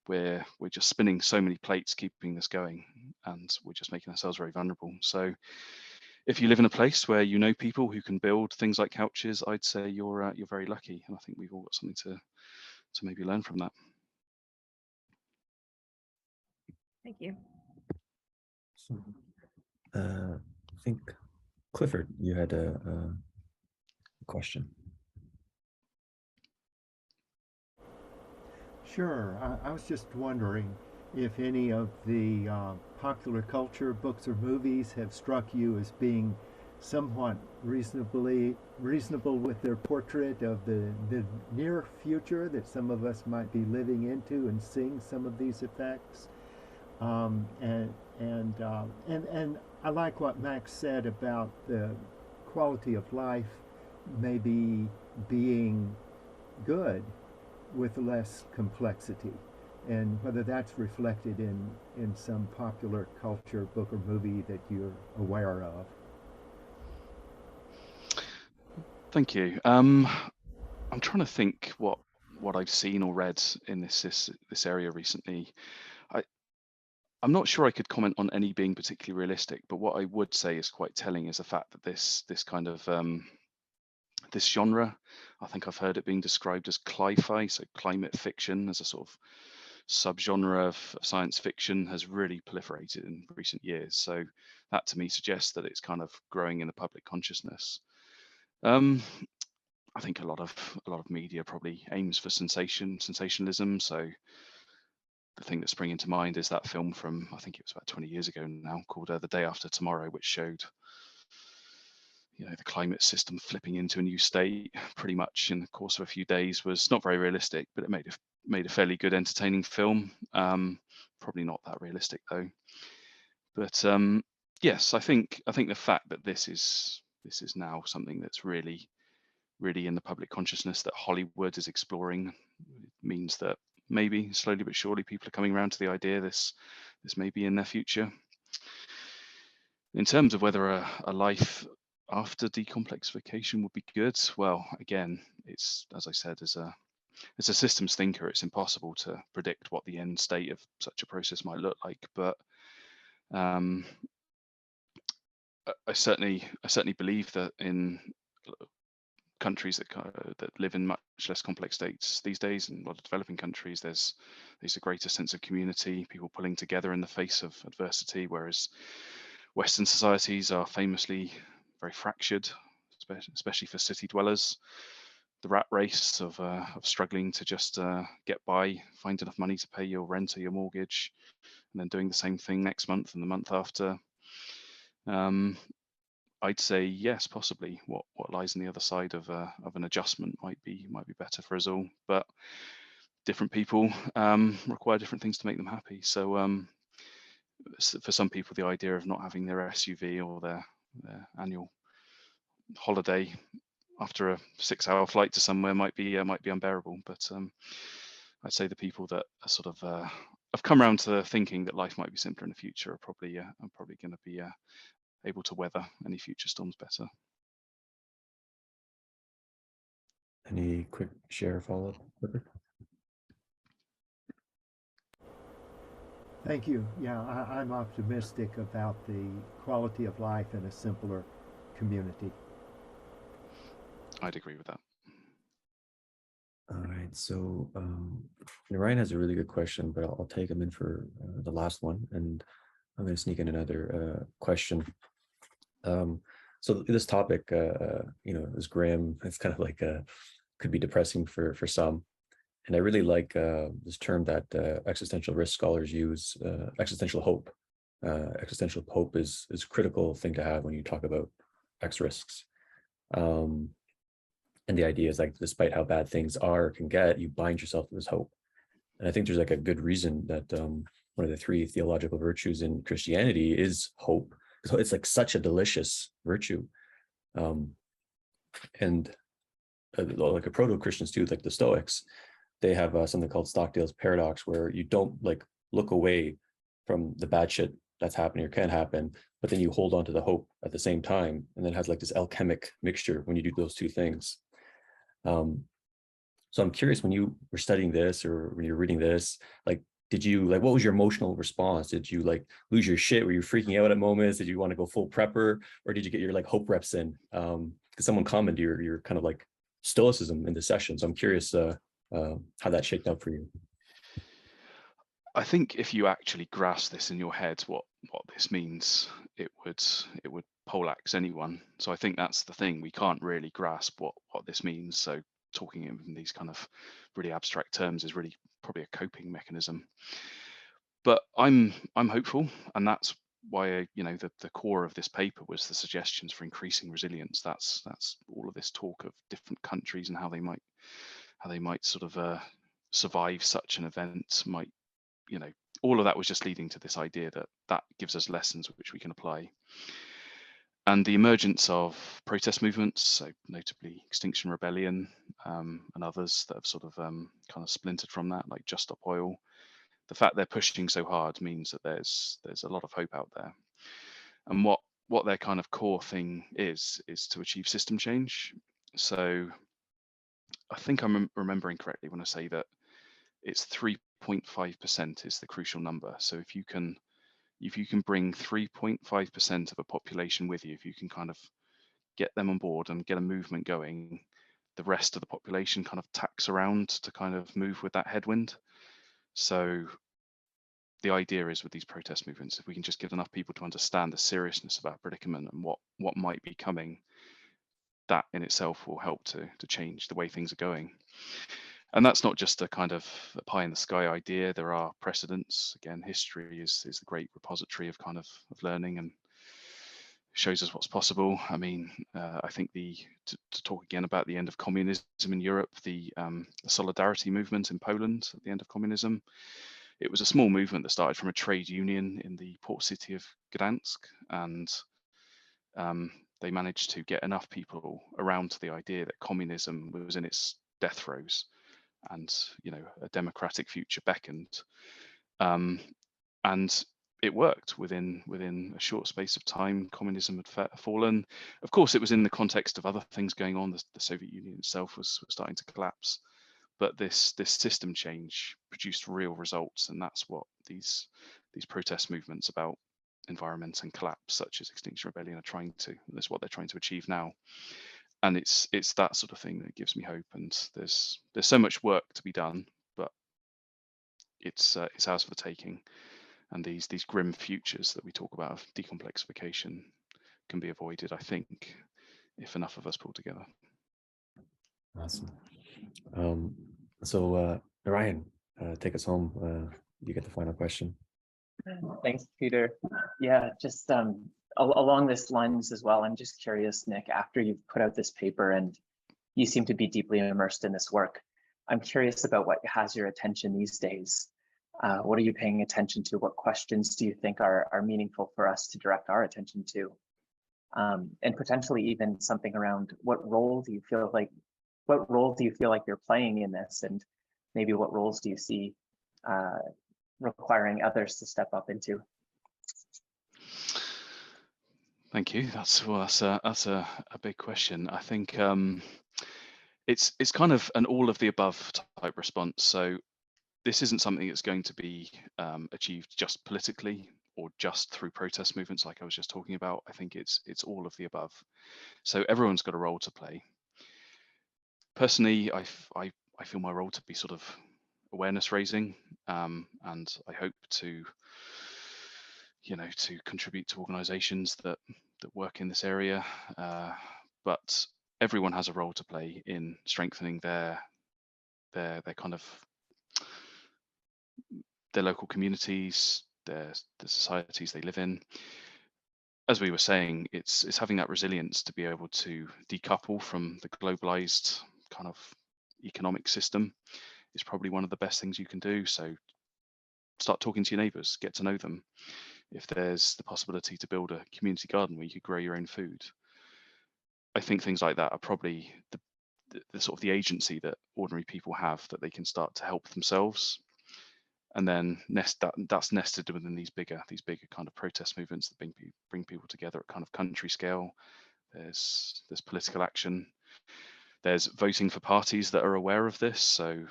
we're just spinning so many plates keeping this going, and we're just making ourselves very vulnerable. So if you live in a place where you know people who can build things like couches, I'd say you're very lucky, and I think we've all got something to maybe learn from that. Thank you. So, I think Clifford, you had a question. Sure. I was just wondering if any of the popular culture books or movies have struck you as being somewhat reasonable with their portrait of the near future that some of us might be living into and seeing some of these effects. And I like what Max said about the quality of life maybe being good with less complexity, and whether that's reflected in some popular culture, book, or movie that you're aware of. Thank you. I'm trying to think what I've seen or read in this area recently. I'm not sure I could comment on any being particularly realistic, but what I would say is quite telling is the fact that this kind of this genre, I think I've heard it being described as cli-fi, so climate fiction, as a sort of subgenre of science fiction, has really proliferated in recent years. So that to me suggests that it's kind of growing in the public consciousness. I think a lot of media probably aims for sensationalism. So the thing that's springing to mind is that film from, I think it was about 20 years ago now, called The Day After Tomorrow, which showed, the climate system flipping into a new state pretty much in the course of a few days. Was not very realistic, but it made a fairly good, entertaining film. Probably not that realistic though. But yes, I think the fact that this is now something that's really in the public consciousness, that Hollywood is exploring, means that maybe slowly but surely people are coming around to the idea this may be in their future. In terms of whether a life after de-complexification would be good, well, again, it's, as I said, as a systems thinker, it's impossible to predict what the end state of such a process might look like. But I certainly believe that in countries that live in much less complex states these days, in a lot of developing countries, there's a greater sense of community, people pulling together in the face of adversity, whereas Western societies are famously very fractured, especially for city dwellers. The rat race of struggling to just get by, find enough money to pay your rent or your mortgage, and then doing the same thing next month and the month after. I'd say yes, possibly. What lies on the other side of an adjustment might be better for us all. But different people require different things to make them happy. So for some people, the idea of not having their SUV or their annual holiday after a 6-hour flight to somewhere might be unbearable. But I'd say the people that are sort of have come around to thinking that life might be simpler in the future are probably going to be able to weather any future storms better. Any quick share follow-up? Thank you. Yeah, I'm optimistic about the quality of life in a simpler community. I'd agree with that. All right, so Ryan has a really good question, but I'll take him in for the last one, and I'm going to sneak in another question. So this topic, is grim. It's kind of like could be depressing for some, and I really like this term that existential risk scholars use: existential hope. Existential hope is a critical thing to have when you talk about X risks. And the idea is, like, despite how bad things can get, you bind yourself to this hope. And I think there's like a good reason that one of the 3 theological virtues in Christianity is hope. So it's like such a delicious virtue. And like a proto-Christians too, like the Stoics, they have something called Stockdale's paradox, where you don't like look away from the bad shit that's happening or can happen, but then you hold on to the hope at the same time, and then it has like this alchemic mixture when you do those 2 things. So I'm curious, when you were studying this or when you're reading this, like, what was your emotional response? Did you like lose your shit? Were you freaking out at moments? Did you want to go full prepper, or did you get your like hope reps in? Because someone commented your kind of like stoicism in the session. So I'm curious how that shaped out for you. I think if you actually grasp this in your head, what this means, it would poleaxe anyone. So I think that's the thing. We can't really grasp what this means. So talking in these kind of really abstract terms is really probably a coping mechanism. But I'm hopeful, and that's the core of this paper was the suggestions for increasing resilience. That's all of this talk of different countries and how they might sort of survive such an event. Might, all of that was just leading to this idea that gives us lessons which we can apply. And the emergence of protest movements, so notably Extinction Rebellion, and others that have sort of kind of splintered from that, like Just Stop Oil. The fact they're pushing so hard means that there's a lot of hope out there. And what their kind of core thing is to achieve system change. So I think I'm remembering correctly when I say that it's 3.5% is the crucial number. So if you can bring 3.5% of a population with you, if you can kind of get them on board and get a movement going, the rest of the population kind of tacks around to kind of move with that headwind. So the idea is with these protest movements, if we can just get enough people to understand the seriousness of our predicament and what might be coming, that in itself will help to change the way things are going. And that's not just a kind of a pie in the sky idea. There are precedents. Again, history is the great repository of kind of learning and shows us what's possible. I mean, I think to talk again about the end of communism in Europe, the solidarity movement in Poland at the end of communism, it was a small movement that started from a trade union in the port city of Gdansk, and they managed to get enough people around to the idea that communism was in its death throes, and a democratic future beckoned, and it worked. Within a short space of time, communism had fallen. Of course, it was in the context of other things going on. The Soviet Union itself was starting to collapse, but this system change produced real results, and that's what these protest movements about environment and collapse, such as Extinction Rebellion, that's what they're trying to achieve now. And it's that sort of thing that gives me hope. And there's so much work to be done, but it's ours for the taking. And these grim futures that we talk about of de-complexification can be avoided, I think, if enough of us pull together. Awesome. So Ryan, take us home. You get the final question. Thanks, Peter. Yeah, just along this lines as well, I'm just curious, Nick, after you've put out this paper and you seem to be deeply immersed in this work, I'm curious about what has your attention these days. What are you paying attention to? What questions do you think are meaningful for us to direct our attention to? And potentially even something around what role do you feel like you're playing in this, and maybe what roles do you see requiring others to step up into? Thank you. That's a big question. I think it's kind of an all of the above type response. So this isn't something that's going to be achieved just politically or just through protest movements like I was just talking about. I think it's all of the above. So everyone's got a role to play. Personally, I feel my role to be sort of awareness raising, and I hope to contribute to organizations that work in this area, but everyone has a role to play in strengthening their kind of their local communities, the societies they live in. As we were saying, it's having that resilience to be able to decouple from the globalized kind of economic system is probably one of the best things you can do. So start talking to your neighbors, get to know them. If there's the possibility to build a community garden where you could grow your own food, I think things like that are probably the sort of the agency that ordinary people have, that they can start to help themselves. And then that's nested within these bigger kind of protest movements that bring people together at kind of country scale. There's political action. There's voting for parties that are aware of this. So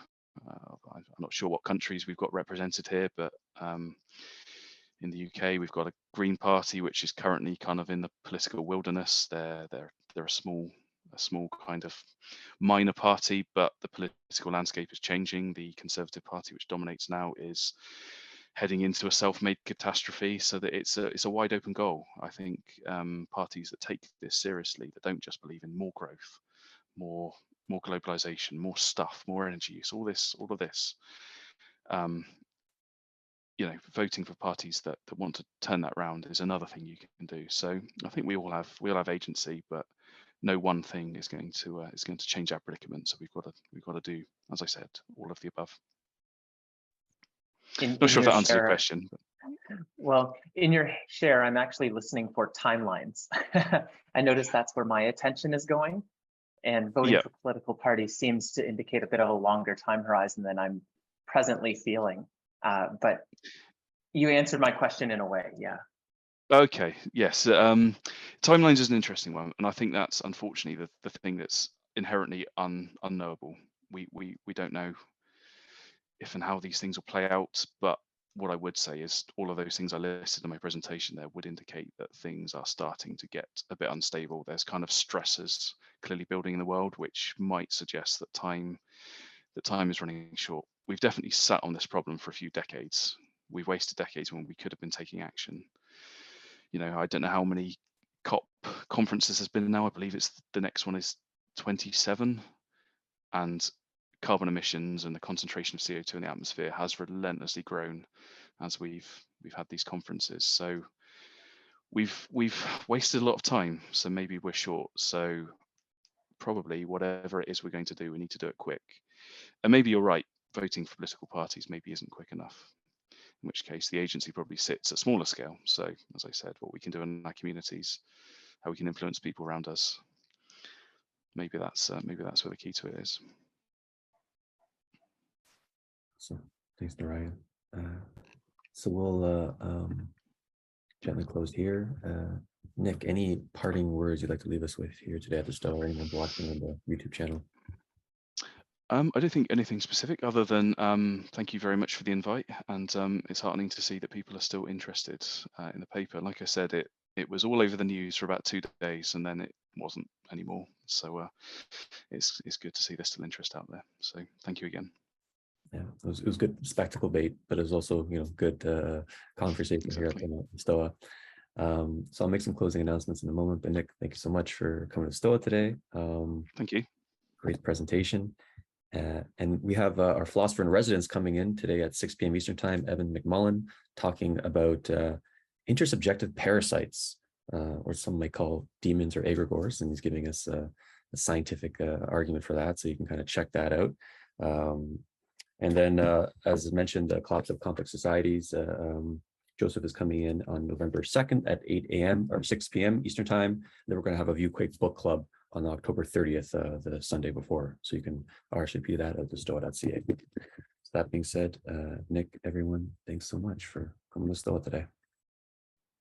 I'm not sure what countries we've got represented here, but in the UK, we've got a Green Party, which is currently kind of in the political wilderness. They're a small kind of minor party, but the political landscape is changing. The Conservative Party, which dominates now, is heading into a self-made catastrophe. So that it's a wide open goal. I think parties that take this seriously, that don't just believe in more growth, more globalization, more stuff, more energy use, all of this, voting for parties that want to turn that round is another thing you can do. So I think we all have agency, but no one thing is going to change our predicament. So we've got to do, as I said, all of the above. Not sure if that answers your question. But... Well, in your share, I'm actually listening for timelines. I notice that's where my attention is going, and voting for political parties seems to indicate a bit of a longer time horizon than I'm presently feeling. But you answered my question in a way, yeah. Okay, yes. Timelines is an interesting one, and I think that's unfortunately the thing that's inherently unknowable. We don't know if and how these things will play out, but what I would say is all of those things I listed in my presentation there would indicate that things are starting to get a bit unstable. There's kind of stresses clearly building in the world, which might suggest that time is running short. We've definitely sat on this problem for a few decades. We've wasted decades when we could have been taking action. I don't know how many COP conferences has been now. I believe the next one is 27, and carbon emissions and the concentration of CO2 in the atmosphere has relentlessly grown as we've had these conferences. So we've wasted a lot of time. So maybe we're short. So probably whatever it is we're going to do, we need to do it quick. And maybe you're right, voting for political parties maybe isn't quick enough, in which case the agency probably sits at smaller scale. So as I said, what we can do in our communities, how we can influence people around us, maybe that's where the key to it is. So thanks, Narayan. So we'll gently close here. Nick, any parting words you'd like to leave us with here today at the Stoa, or anyone watching on the YouTube channel? I don't think anything specific other than thank you very much for the invite, and it's heartening to see that people are still interested in the paper. Like I said, it was all over the news for about 2 days, and then it wasn't anymore. So it's good to see there's still interest out there. So thank you again. Yeah, it was good spectacle bait, but it was also good conversation here at the Stoa. So I'll make some closing announcements in a moment. But Nick, thank you so much for coming to Stoa today. Thank you. Great presentation. And we have our philosopher in residence coming in today at 6 p.m. Eastern Time, Evan McMullen, talking about intersubjective parasites, or some might call demons or egregores, and he's giving us a scientific argument for that. So you can kind of check that out. And then, as mentioned, Collaborative Complex Societies, Joseph is coming in on November 2nd at 8 a.m. or 6 p.m. Eastern Time. Then we're going to have a View Quake book club on October 30th, the Sunday before. So you can RSVP that at thestoa.ca. So that being said, Nick, everyone, thanks so much for coming to Stoa today.